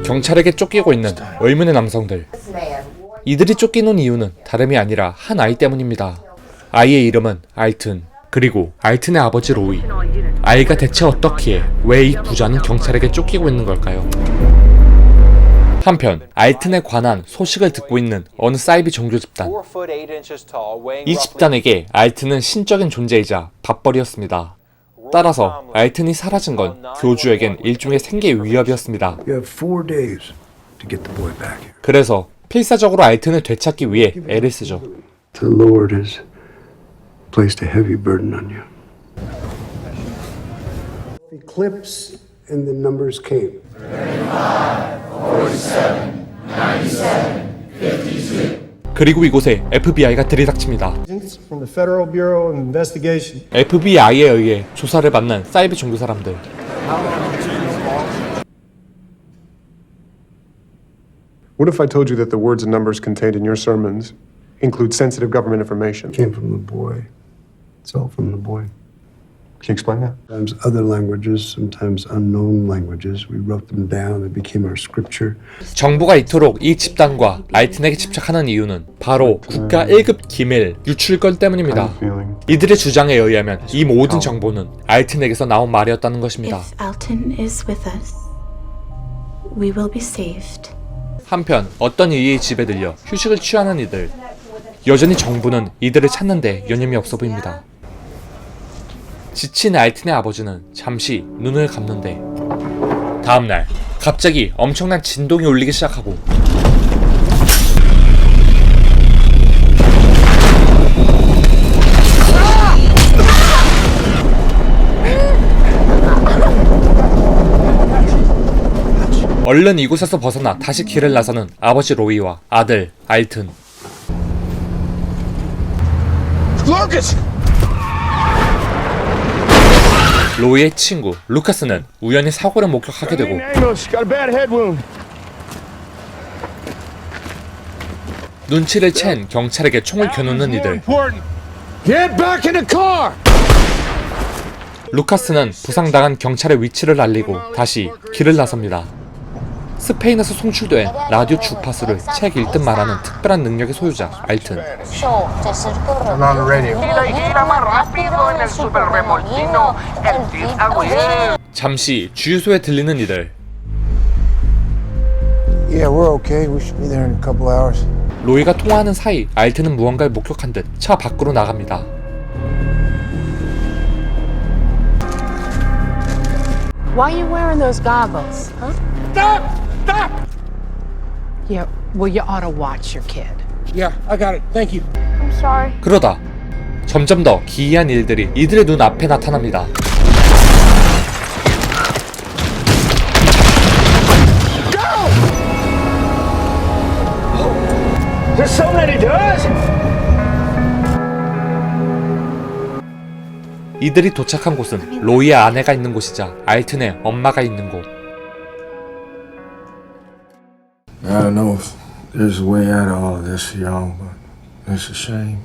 경찰에게 쫓기고 있는 의문의 남성들. 이들이 쫓기는 이유는 다름이 아니라 한 아이 때문입니다. 아이의 이름은 알튼, 그리고 알튼의 아버지 로이. 아이가 대체 어떻기에 왜 이 부자는 경찰에게 쫓기고 있는 걸까요? 한편 알튼에 관한 소식을 듣고 있는 어느 사이비 종교 집단. 이 집단에게 알튼은 신적인 존재이자 밥벌이였습니다. 따라서 알튼이 사라진 건 교주에겐 일종의 생계 위협이었습니다. 그래서 필사적으로 알튼을 되찾기 위해 애를 쓰죠. The Lord has placed a heavy burden on you. Eclipse and the numbers came. 47, 97, 52. 그리고 이곳에 FBI가 들이닥칩니다. From the Federal Bureau of Investigation. FBI에 의해 조사를 받는 사이비 종교 사람들. What if I told you that the words and numbers contained in your sermons include sensitive government information? Came from the boy. It's all from the boy. Can you explain that? Sometimes other languages, sometimes unknown languages. We wrote them down. They became our scripture. 정부가 이토록 이 집단과 알튼에게 집착하는 이유는 바로 국가 1급 기밀 유출권 때문입니다. 이들의 주장에 의하면 이 모든 정보는 알튼에게서 나온 말이었다는 것입니다. If Alton is with us, we will be saved. 한편 어떤 이의 집에 들려 휴식을 취하는 이들. 여전히 정부는 이들을 찾는데 여념이 없어 보입니다. 지친 알튼의 아버지는 잠시 눈을 감는데 다음날 갑자기 엄청난 진동이 울리기 시작하고 얼른 이곳에서 벗어나 다시 길을 나서는 아버지 로이와 아들 알튼. 로이의 친구 루카스는 우연히 사고를 목격하게 되고 눈치를 챈 경찰에게 총을 겨누는 이들. 루카스는 부상당한 경찰의 위치를 알리고 다시 길을 나섭니다. 스페인에서 송출된 라디오 주파수를 책 읽듯 말하는 특별한 능력의 소유자 알튼. I'm on the radio. 잠시 주유소에 들리는 이들. Yeah, we're okay. We should be there in a couple hours. 로이가 통화하는 사이 알튼은 무언가를 목격한 듯 차 밖으로 나갑니다. Why are you wearing those goggles? Huh? Stop! Stop! Yeah, well, you ought to watch your kid. Yeah, I got it. Thank you. I'm sorry. 그러다 점점 더 기이한 일들이 이들의 눈 앞에 나타납니다. There's so many doors! 이들이 도착한 곳은 로이의 아내가 있는 곳이자 알튼의 엄마가 있는 곳. I don't know if there's a way out of all of this, y'all, but it's a shame.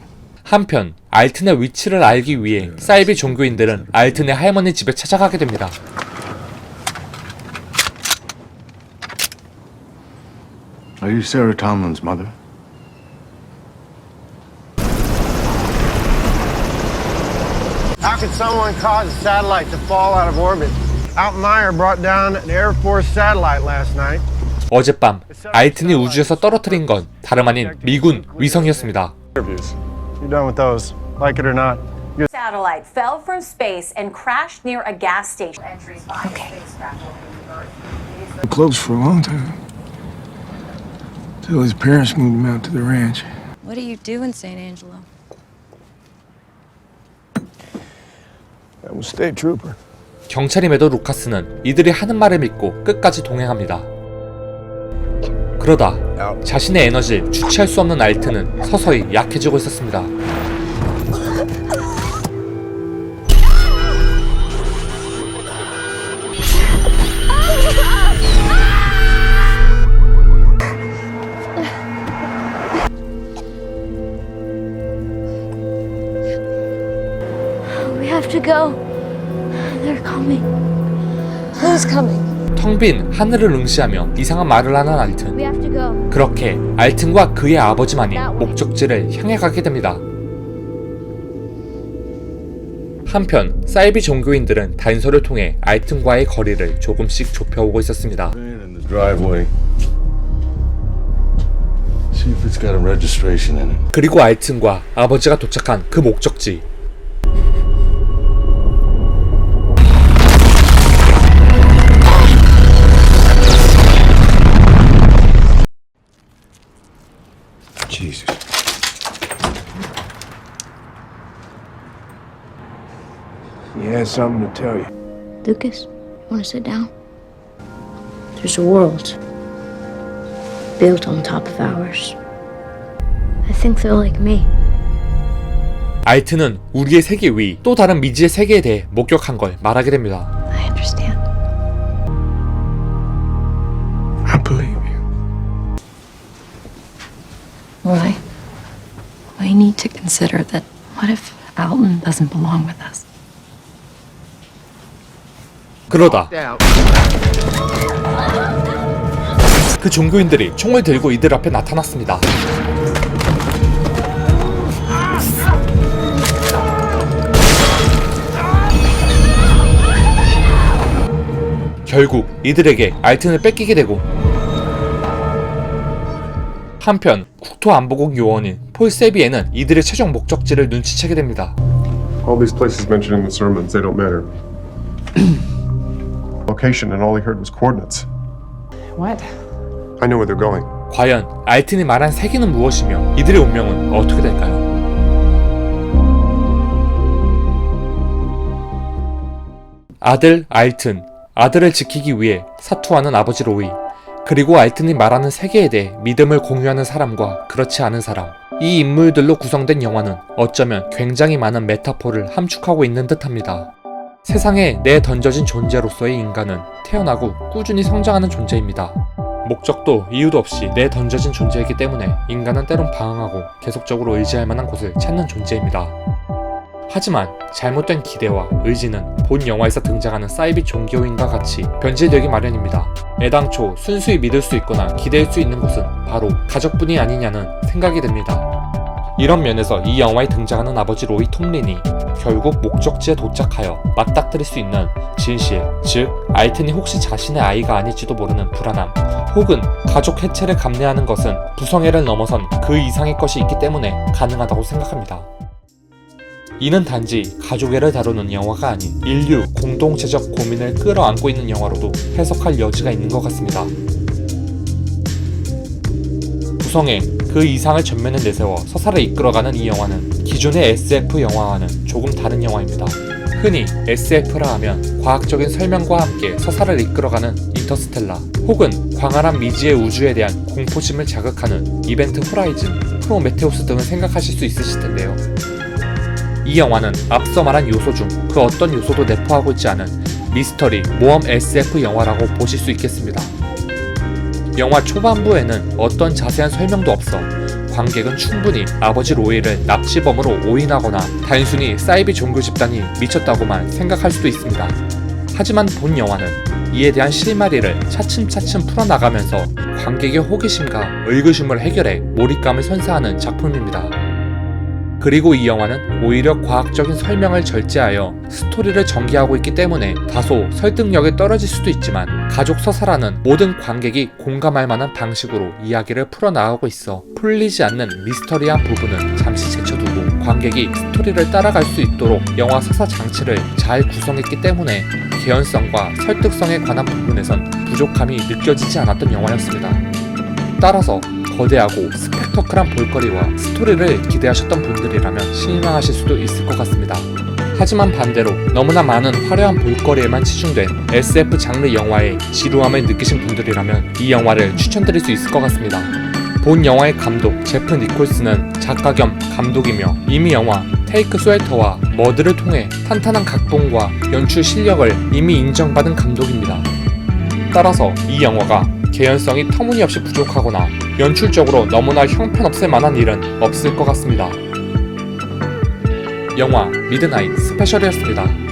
한편 알튼의 위치를 알기 위해 사이비 종교인들은 알튼의 할머니 집에 찾아가게 됩니다. Are you Sarah Tomlin's mother? How could someone cause a satellite to fall out of orbit? Altmaier brought down an Air Force satellite last night. 어젯밤 알튼이 우주에서 떨어뜨린 건 다름 아닌 미군 위성이었습니다. You're done with those, like it or not. Satellite fell from space and crashed near a gas station. Okay. Close for a long time. Till his parents moved him out to the ranch. What do you do in St. Angelo? I'm a state trooper. 경찰임에도 루카스는 이들이 하는 말을 믿고 끝까지 동행합니다. 그러다 자신의 에너지를 주체할 수 없는 알튼은 서서히 약해지고 있었습니다. We have to go. They're coming. Who's coming? 텅 빈 하늘을 응시하며 이상한 말을 하는 알튼. 그렇게 알튼과 그의 아버지만이 목적지를 향해 가게 됩니다. 한편 사이비 종교인들은 단서를 통해 알튼과의 거리를 조금씩 좁혀오고 있었습니다. 그리고 알튼과 아버지가 도착한 그 목적지. Jesus. He has something to tell you. Lucas, you want to sit down? There's a world built on top of ours. I think they're like me. 알튼은 우리의 세계 위 또 다른 미지의 세계에 대해 목격한 걸 말하게 됩니다. I understand. I believe you. Why? We need to consider that what if Alton doesn't belong with us? 그러다 그 종교인들이 총을 들고 이들 앞에 나타났습니다. 결국 이들에게 알튼을 뺏기게 되고, 한편 국토안보국 요원인 폴 세비에는 이들의 최종 목적지를 눈치채게 됩니다. All these places mentioned in the sermons, they don't matter. Location, and all he heard was coordinates. What? I know where they're going. 과연 알튼이 말한 세계는 무엇이며 이들의 운명은 어떻게 될까요? 아들 알튼, 아들을 지키기 위해 사투하는 아버지 로이, 그리고 알튼이 말하는 세계에 대해 믿음을 공유하는 사람과 그렇지 않은 사람. 이 인물들로 구성된 영화는 어쩌면 굉장히 많은 메타포를 함축하고 있는 듯합니다. 세상에 내던져진 존재로서의 인간은 태어나고 꾸준히 성장하는 존재입니다. 목적도 이유도 없이 내던져진 존재이기 때문에 인간은 때론 방황하고 계속적으로 의지할 만한 곳을 찾는 존재입니다. 하지만 잘못된 기대와 의지는 본 영화에서 등장하는 사이비 종교인과 같이 변질되기 마련입니다. 애당초 순수히 믿을 수 있거나 기대할 수 있는 곳은 바로 가족뿐이 아니냐는 생각이 듭니다. 이런 면에서 이 영화에 등장하는 아버지 로이 톰린이 결국 목적지에 도착하여 맞닥뜨릴 수 있는 진실, 즉 알튼이 혹시 자신의 아이가 아닐지도 모르는 불안함, 혹은 가족 해체를 감내하는 것은 부성애를 넘어선 그 이상의 것이 있기 때문에 가능하다고 생각합니다. 이는 단지 가족애를 다루는 영화가 아닌 인류 공동체적 고민을 끌어안고 있는 영화로도 해석할 여지가 있는 것 같습니다. 부성애, 그 이상을 전면에 내세워 서사를 이끌어가는 이 영화는 기존의 SF 영화와는 조금 다른 영화입니다. 흔히 SF라 하면 과학적인 설명과 함께 서사를 이끌어가는 인터스텔라, 혹은 광활한 미지의 우주에 대한 공포심을 자극하는 이벤트 호라이즌, 프로메테우스 등을 생각하실 수 있으실 텐데요. 이 영화는 앞서 말한 요소 중 그 어떤 요소도 내포하고 있지 않은 미스터리, 모험 SF 영화라고 보실 수 있겠습니다. 영화 초반부에는 어떤 자세한 설명도 없어 관객은 충분히 아버지 로이를 납치범으로 오인하거나 단순히 사이비 종교 집단이 미쳤다고만 생각할 수도 있습니다. 하지만 본 영화는 이에 대한 실마리를 차츰차츰 풀어나가면서 관객의 호기심과 의구심을 해결해 몰입감을 선사하는 작품입니다. 그리고 이 영화는 오히려 과학적인 설명을 절제하여 스토리를 전개하고 있기 때문에 다소 설득력이 떨어질 수도 있지만 가족 서사라는 모든 관객이 공감할 만한 방식으로 이야기를 풀어나가고 있어 풀리지 않는 미스터리한 부분은 잠시 제쳐두고 관객이 스토리를 따라갈 수 있도록 영화 서사 장치를 잘 구성했기 때문에 개연성과 설득성에 관한 부분에선 부족함이 느껴지지 않았던 영화였습니다. 따라서 거대하고 스펙터클한 볼거리와 스토리를 기대하셨던 분들이라면 실망하실 수도 있을 것 같습니다. 하지만 반대로 너무나 많은 화려한 볼거리에만 치중된 SF 장르 영화의 지루함을 느끼신 분들이라면 이 영화를 추천드릴 수 있을 것 같습니다. 본 영화의 감독 제프 니콜스는 작가 겸 감독이며 이미 영화 테이크 스웰터와 머드를 통해 탄탄한 각본과 연출 실력을 이미 인정받은 감독입니다. 따라서 이 영화가 개연성이 터무니없이 부족하거나 연출적으로 너무나 형편없을 만한 일은 없을 것 같습니다. 영화 미드나잇 스페셜이었습니다.